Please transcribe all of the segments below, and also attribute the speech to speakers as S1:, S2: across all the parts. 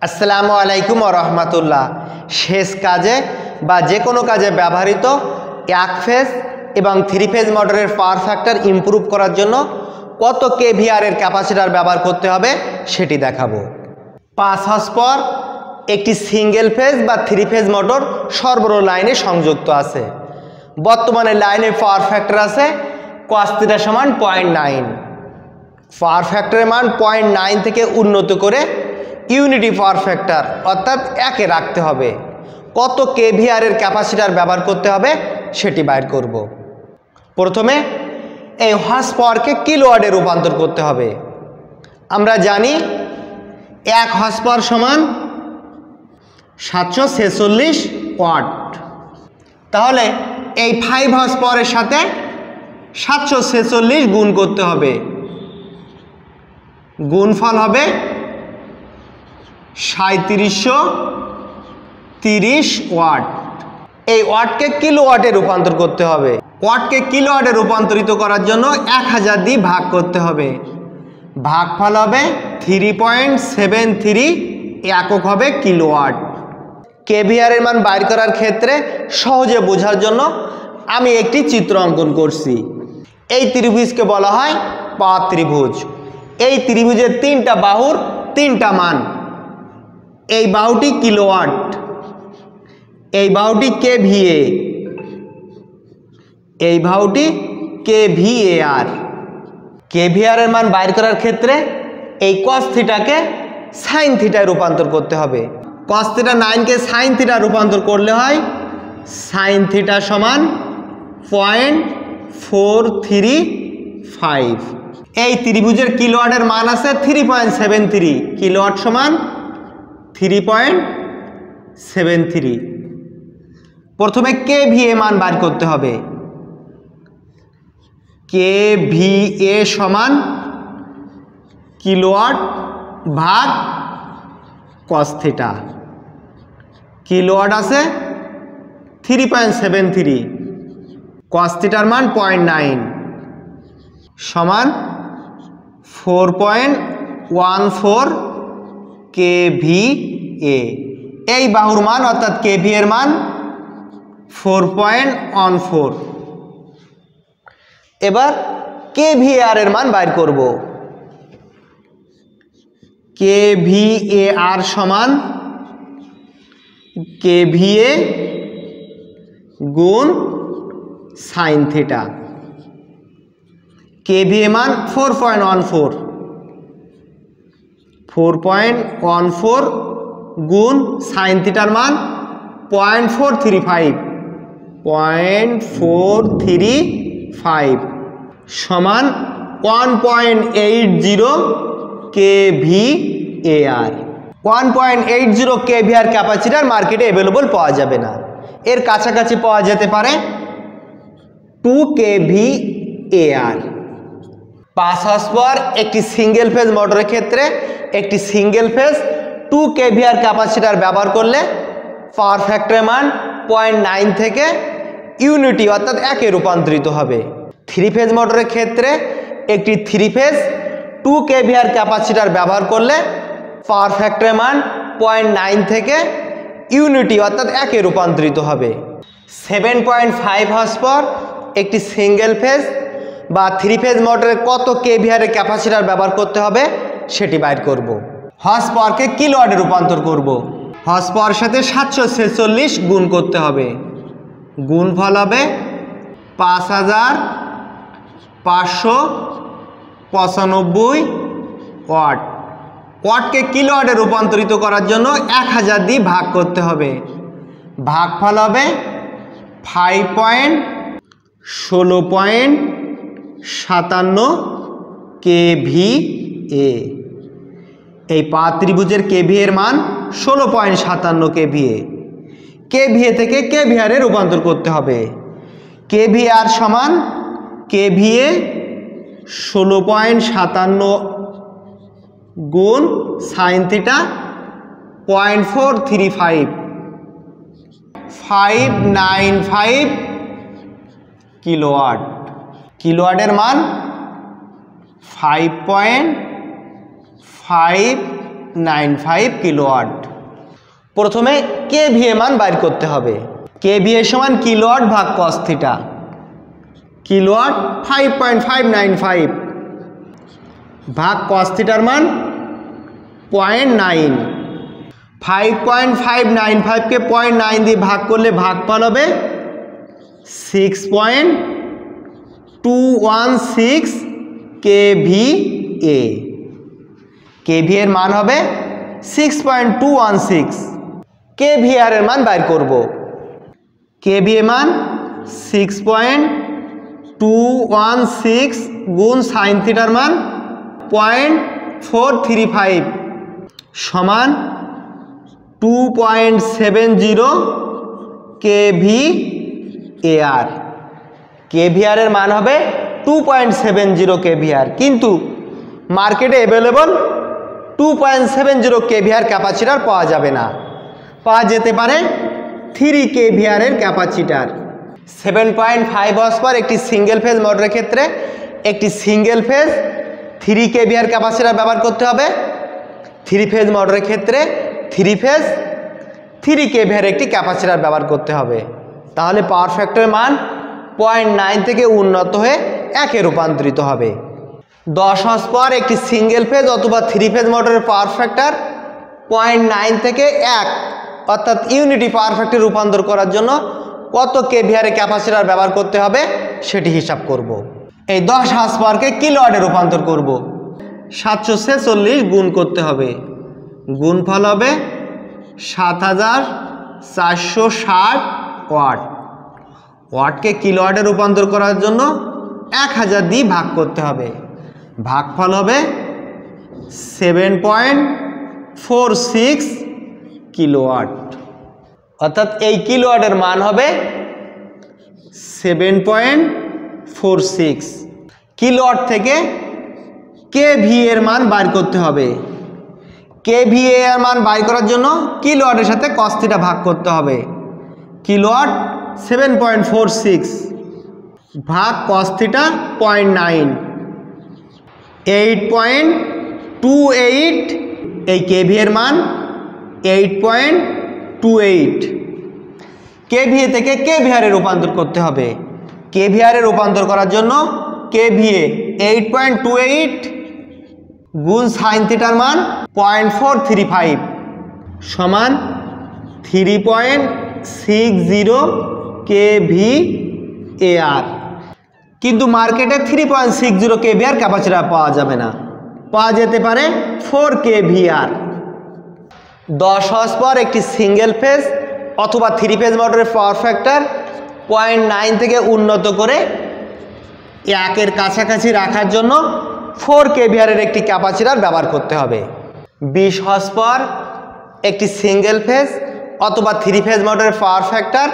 S1: আসসালামু আলাইকুম ওয়া রাহমাতুল্লাহ। শেষ কাজে বা যে কোনো কাজে ব্যবহৃত এক ফেজ এবং থ্রি ফেজ মোটরের পাওয়ার ফ্যাক্টর ইমপ্রুভ করার জন্য কত কেভিআর এর ক্যাপাসিটর ব্যবহার করতে হবে সেটি দেখাবো। 5 হর্স পাওয়ার একটি সিঙ্গেল ফেজ বা থ্রি ফেজ মোটর সরবরাহ লাইনে সংযুক্ত আছে। বর্তমানে লাইনের পাওয়ার ফ্যাক্টর আছে cos θ = 0.9। পাওয়ার ফ্যাক্টরের মান 0.9 থেকে উন্নত করে ইউনিটি পাওয়ার ফ্যাক্টর অর্থাৎ 1-এ রাখতে হবে। কত কেভিআর এর ক্যাপাসিটর ব্যবহার করতে হবে সেটি বাইর করব। প্রথমে এই হর্স পাওয়ারকে কিলোওয়াটে রূপান্তর করতে হবে। আমরা জানি 1 হর্স পাওয়ার সমান 746 ওয়াট। তাহলে এই 5 হর্স পাওয়ারের সাথে 746 গুণ করতে হবে, গুণফল হবে 3730 ওয়াট। এই ওয়াটকে কিলোওয়াটে রূপান্তর করতে হবে। ওয়াটকে কিলোওয়াটে রূপান্তরিত করার জন্য 1000 দিয়ে ভাগ করতে হবে। ভাগফল হবে 3.73, একক হবে কিলোওয়াট। কেভিআর এর মান বাইর করার ক্ষেত্রে সহজে বোঝার জন্য আমি একটি চিত্র অঙ্কন করছি। এই ত্রিভুজকে বলা হয় পাওয়ার ত্রিভুজ। এই ত্রিভুজের 3টা বাহুর 3টা মান। এই বাহুটি কিলোওয়াট, এই বাহুটি কেভিএ, এই বাহুটি কেভিএআর। কেভিআর এর মান বাইর করার ক্ষেত্রে এই cos θ কে sin θ রূপান্তর করতে হবে। cos θ 9 কে sin θ রূপান্তর করলে হয় sin θ = 0.435। এই ত্রিভুজের কিলোওয়াটের মান আছে 3.73। কিলোওয়াট সমান 3.73। প্রথমে কেভিএ মান বার করতে হবে। কেভিএ সমান কিলোওয়াট ভাগ cos θ। কিলোওয়াট আছে 3.73, cos θ এর মান 0.9 সমান 4.14 কেভিএ। এই বাহুর মান অর্থাৎ কেভি এর মান 4.14। এবার কেভিআর এর মান বাইর করব। কেভিএআর সমান কেভিএ গুণ sin θ। কেভিএ মান 4.14 গুণ sin θ এর মান 0.435 সমান 1.80 কেভিএআর। 1.80 কেভিআর ক্যাপাসিটর মার্কেটে অ্যাভেলেবল পাওয়া যাবে না। এর কাছাকাছি পাওয়া যেতে পারে 2 কেভিএআর। 5 হর্স পাওয়ার একটি সিঙ্গেল ফেজ মোটরের ক্ষেত্রে একটি সিঙ্গেল ফেজ 2 কেভিআর ক্যাপাসিটর ব্যবহার করলে পাওয়ার ফ্যাক্টরের মান 0.9 থেকে ইউনিটি অর্থাৎ 1-এ রূপান্তরিত হবে। 3 ফেজ মোটরের ক্ষেত্রে একটি 3 ফেজ 2 কেভিআর ক্যাপাসিটর ব্যবহার করলে পাওয়ার ফ্যাক্টরের মান 0.9 থেকে ইউনিটি অর্থাৎ 1-এ রূপান্তরিত হবে। 7.5 হর্স পাওয়ার একটি সিঙ্গেল ফেজ বা 3 ফেজ মোটরের কত কেভিআর এর ক্যাপাসিটর ব্যবহার করতে হবে সেটি বাইর করব। হর্স পাওয়ারকে কিলোওয়াটে রূপান্তর করব। হর্স পাওয়ার সাথে 746 গুণ করতে হবে। গুণফল হবে 5595 ওয়াট। ওয়াটকে কিলোওয়াটে রূপান্তরিত করার জন্য 1000 দিয়ে ভাগ করতে হবে। ভাগফল হবে 5.16.57 কেভিএ। এই পাওয়ার ত্রিভুজের কেভিএ এর মান 16.57 কেভিএ। কেভিএ থেকে কেভিআর এ রূপান্তর করতে হবে। কেভিআর সমান কেভিএ 16.57 গুণ sin θ 0.435 595 কিলোওয়াট। কিলোওয়াটের মান 5.5 95 কিলোওয়াট। প্রথমে কেভিএ মান বাইর করতে হবে। কেভিএ সমান কিলোওয়াট ভাগ কস থিটা। কিলোওয়াট 5.595 ভাগ কস থিটার মান 0.9। 5.595 কে 0.9 দিয়ে ভাগ করলে ভাগফল হবে 6.216 কেভিএ। কেভিএ এর মান হবে 6.216। কেভিআর এর মান বাইর করব। কেভিএ মান 6.216 গুণ সাইন থিটার মান 0.435 সমান 2.70 কেভিএআর। কেভিআর এর মান হবে 2.70 কেভিআর, কিন্তু মার্কেটে অ্যাভেলেবল 2.70 কেভিআর ক্যাপাসিটার পাওয়া যাবে না। পাওয়া যেতে পারে 3 কেভিআর এর ক্যাপাসিটার। 7.5 হর্স পাওয়ার একটি সিঙ্গেল ফেজ মোটরের ক্ষেত্রে একটি সিঙ্গেল ফেজ 3 কেভিআর ক্যাপাসিটার ব্যবহার করতে হবে। 3 ফেজ মোটরের ক্ষেত্রে 3 ফেজ 3 কেভিআর একটি ক্যাপাসিটার ব্যবহার করতে হবে। তাহলে পাওয়ার ফ্যাক্টরের মান 0.9 থেকে উন্নত হয়ে 1-এ রূপান্তরিত হবে। 10 হর্স পাওয়ার একটি সিঙ্গেল ফেজ অথবা 3 ফেজ মোটরের পাওয়ার ফ্যাক্টর 0.9 থেকে 1 অর্থাৎ ইউনিটি পাওয়ার ফ্যাক্টর রূপান্তর করার জন্য কত কেভিআর এর ক্যাপাসিটার ব্যবহার করতে হবে সেটি হিসাব করব। এই 10 হর্স পাওয়ারকে কিলোওয়াটে রূপান্তর করব। 746 গুণ করতে হবে, গুণফল হবে 7460 ওয়াট। ওয়াটকে কিলোওয়াটে রূপান্তর করার জন্য 1000 দিয়ে ভাগ করতে হবে। ভাগফল হবে 7.46 কিলোওয়াট। অর্থাৎ এই কিলোওয়াটের মান হবে 7.46। কিলোওয়াট থেকে কেভিএ এর মান বাইর করতে হবে। কেভিএ এর মান বাইর করার জন্য কিলোওয়াটের সাথে কস থিটা ভাগ করতে হবে। কিলোওয়াট 7.46 ভাগ কস থিটা 0.9, 8.28। এই কেভিএ এর মান 8.28। কেভিএ থেকে কেভিআর এ রূপান্তর করতে হবে। কেভিআর এ রূপান্তর করার জন্য কেভিএ 8.28 গুণ সাইন থিটার মান 0.435 সমান 3.60 কেভিএআর। কিন্তু মার্কেটে 3.60 কেভিআর ক্যাপাসিটার পাওয়া যাবে না, পাওয়া যেতে পারে 4 কেভিআর। 10 হর্স পাওয়ার একটি সিঙ্গেল ফেজ অথবা 3 ফেজ মোটরের পাওয়ার ফ্যাক্টর 0.9 থেকে উন্নত করে 1-এর কাছাকাছি রাখার জন্য 4 কেভিআর এর একটি ক্যাপাসিটার ব্যবহার করতে হবে। 20 হর্স পাওয়ার একটি সিঙ্গেল ফেজ অথবা 3 ফেজ মোটরের পাওয়ার ফ্যাক্টর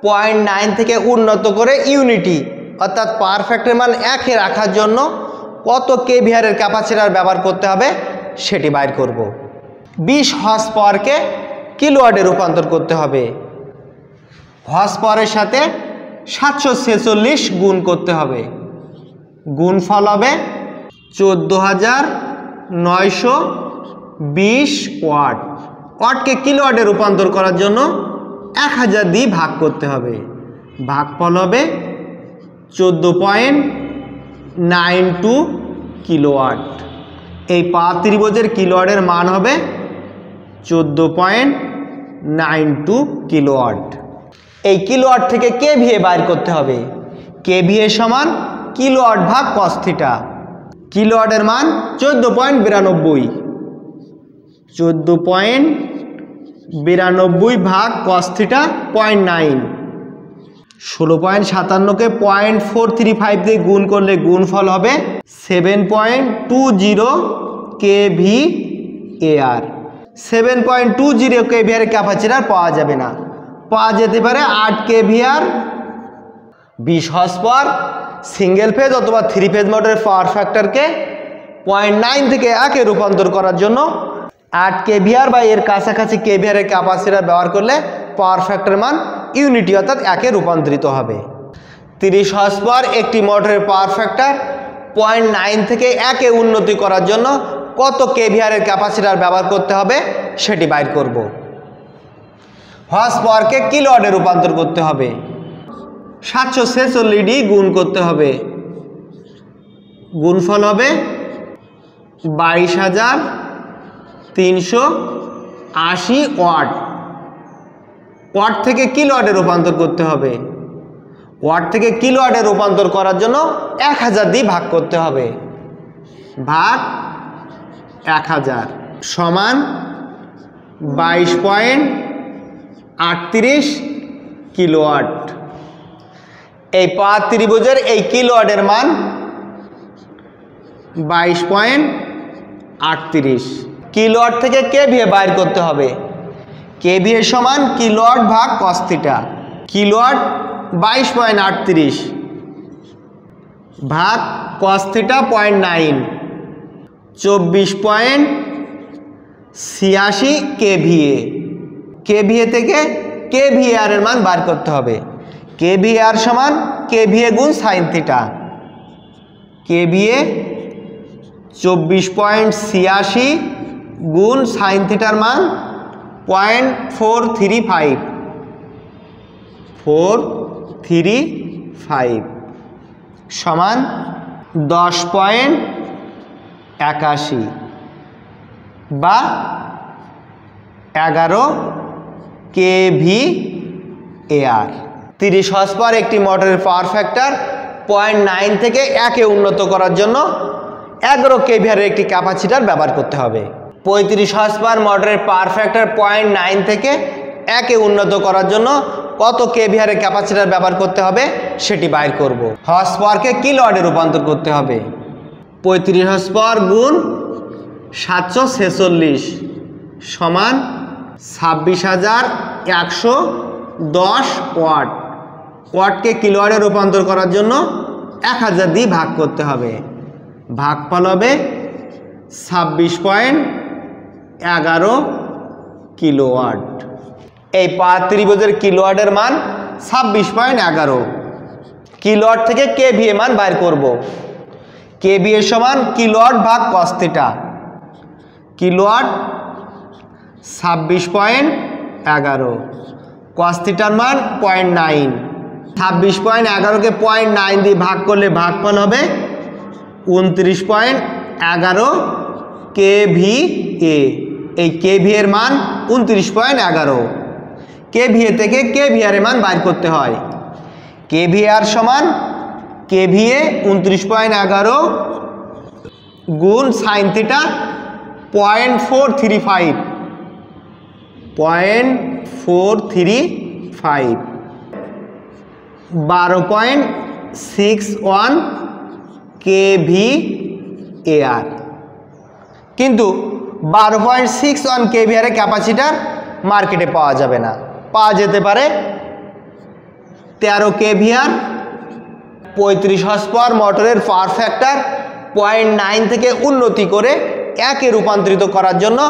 S1: 0.9 থেকে উন্নত করে ইউনিটি অর্থাৎ পাওয়ার ফ্যাক্টরের মান 1-এ রাখার জন্য কত কেভিআর এর ক্যাপাসিটার ব্যবহার করতে হবে সেটি বাইর করব। 20 হর্স পাওয়ারকে কিলোওয়াটে রূপান্তর করতে হবে। হর্স পাওয়ারের সাথে 746 গুণ করতে হবে, গুণফল হবে 14920 ওয়াট। ওয়াটকে কিলোওয়াটে রূপান্তর করার জন্য 1000 দিয়ে ভাগ করতে হবে। ভাগফল হবে 14.92 কিলোওয়াট। এই পাওয়ার ত্রিভুজের কিলোওয়াটের মান হবে 14.92 কিলোওয়াট। এই কিলোওয়াট থেকে কেভিএ বাইর করতে হবে। কেভিএ সমান কিলোওয়াট ভাগ কস থিটা। কিলোওয়াটের মান 14.92। 14.92 ভাগ কস থিটা 0.9। 16.57কে 0.435 দিয়ে গুণ করলে গুণফল হবে 7.20 কেভিএআর। 7.20 কেভিআর ক্যাপাসিটার পাওয়া যাবে না, পাওয়া যেতে পারে 8 KVR. 20 horse power single phase অথবা 3 ফেজ মোটরের পাওয়ার ফ্যাক্টরকে 0.9 থেকে 1-এ রূপান্তর করার জন্য 8 কেভিআর বা এর কাছাকাছি কেভিআর এর ক্যাপাসিটার ব্যবহার করলে পাওয়ার ফ্যাক্টরের মান ইউনিটি অর্থাৎ 1-এ রূপান্তরিত হবে। 30 হর্স পাওয়ার একটি মোটরের পাওয়ার ফ্যাক্টর 0.9 থেকে 1-এ উন্নতি করার জন্য কত কেভিআরের ক্যাপাসিটার ব্যবহার করতে হবে সেটি বাইর করব। হর্স পাওয়ারকে কিলোওয়াটে রূপান্তর করতে হবে। 746 ডি গুণ করতে হবে, গুণফল হবে 22,380 ওয়াট। ওয়াট থেকে কিলোওয়াটে রূপান্তর করতে হবে। ওয়াট থেকে কিলোওয়াটে রূপান্তর করার জন্য 1000 দিয়ে ভাগ করতে হবে, ভাগ 1000 সমান 22.38 কিলোওয়াট। এই পাওয়ার ত্রিভুজের এই কিলোওয়াটের মান 22.38। কিলোওয়াট থেকে কেভিএ বাইর করতে হবে। কেভিএ সমান কিলোওয়াট ভাগ কস থিটা। কিলোওয়াট 22.38 ভাগ কস থিটা 0.9, 24.86 কেভিএ। কেভিএ থেকে কেভিআর এর মান বার করতে হবে। কেভিআর সমান কেভিএ গুণ সাইন থিটা। কেভিএ 24.86 গুণ সাইন থিটার মান 0.435 সমান 10.81 বা 11 kVAR। 30 হর্স পাওয়ার একটি মোটরের পাওয়ার ফ্যাক্টর 0.9 থেকে 1-এ উন্নত করার জন্য 11 kVAR একটি ক্যাপাসিটার ব্যবহার করতে হবে। 35 হর্স পাওয়ার মোটরের পাওয়ার ফ্যাক্টর 0.9 থেকে 1-এ উন্নত করার জন্য কত kVAR এর ক্যাপাসিটার ব্যবহার করতে হবে সেটি বাইর করব। হর্স পাওয়ারকে কিলোওয়াটে রূপান্তর করতে হবে। 35 হর্স পাওয়ার গুণ 746 সমান 26,110 ওয়াট। ওয়াটকে কিলোওয়াটে রূপান্তর করার জন্য 1000 দিয়ে ভাগ করতে হবে, ভাগফল হবে 26.11 কিলোওয়াট। এই পাওয়ার ত্রিভুজের কিলোওয়াটের মান 26.11। কিলোওয়াট থেকে কেভিএ মান বাইর করব। কেভিএ সমান কিলোওয়াট ভাগ কস থিটা। কিলোওয়াট 26.11, কস থিটার মান 0.9। 26.11কে 0.9 দিয়ে ভাগ করলে ভাগফল হবে 29.11 কেভিএ। এই কেভিএ এর মান 29.11। কেভিএ থেকে কেভিআর এর মান বাইর করতে হয়। কেভিআর সমান কেভিএ 29.11 গুণ সাইন থিটা 0.435 12.61 kVAR। কিন্তু 12.61 kVAR এর ক্যাপাসিটার মার্কেটে পাওয়া যাবে না। পাওয়া যেতে পারে 13 kVAR। 35 হর্স পাওয়ার মোটরের পাওয়ার ফ্যাক্টর 0.9 থেকে উন্নতি করে 1-এ রূপান্তরিত করার জন্য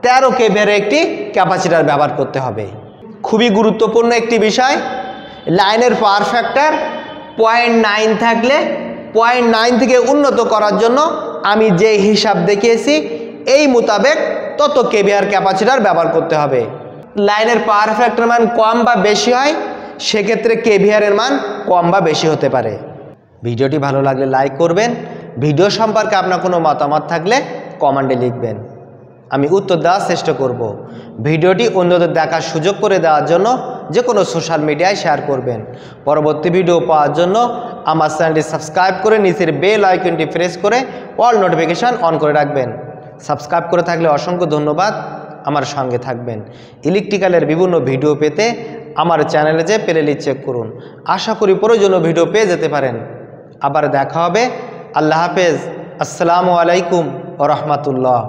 S1: 13 kVAR একটি ক্যাপাসিটার ব্যবহার করতে হবে। খুবই গুরুত্বপূর্ণ একটি বিষয়, লাইনের পাওয়ার ফ্যাক্টর 0.9 থাকলে 0.9 থেকে উন্নত করার জন্য আমি যে হিসাব দেখিয়েছি এই মোতাবেক তত কেভিআর ক্যাপাসিটার ব্যবহার করতে হবে। লাইনের পাওয়ার ফ্যাক্টর মান কম বা বেশি হয়, সেক্ষেত্রে কেভিআর এর মান কম বা বেশি হতে পারে। ভিডিওটি ভালো লাগলে লাইক করবেন। ভিডিও সম্পর্কে আপনার কোনো মতামত থাকলে কমেন্টে লিখবেন, আমি উত্তর দেওয়ার চেষ্টা করব। ভিডিওটি অন্যদের দেখার সুযোগ করে দেওয়ার জন্য যে কোনো সোশ্যাল মিডিয়ায় শেয়ার করবেন। পরবর্তী ভিডিও পাওয়ার জন্য আমার চ্যানেলটি সাবস্ক্রাইব করে নিচের বেল আইকনটি প্রেস করে অল নোটিফিকেশান অন করে রাখবেন। সাবস্ক্রাইব করে থাকলে অসংখ্য ধন্যবাদ, আমার সঙ্গে থাকবেন। ইলেকট্রিক্যালের বিভিন্ন ভিডিও পেতে আমার চ্যানেলে যে প্লেলিস্ট চেক করুন। আশা করি প্রয়োজনীয় ভিডিও পেয়ে যেতে পারেন। আবার দেখা হবে। আল্লাহ হাফেজ। আসসালামু আলাইকুম ওয়া রাহমাতুল্লাহ।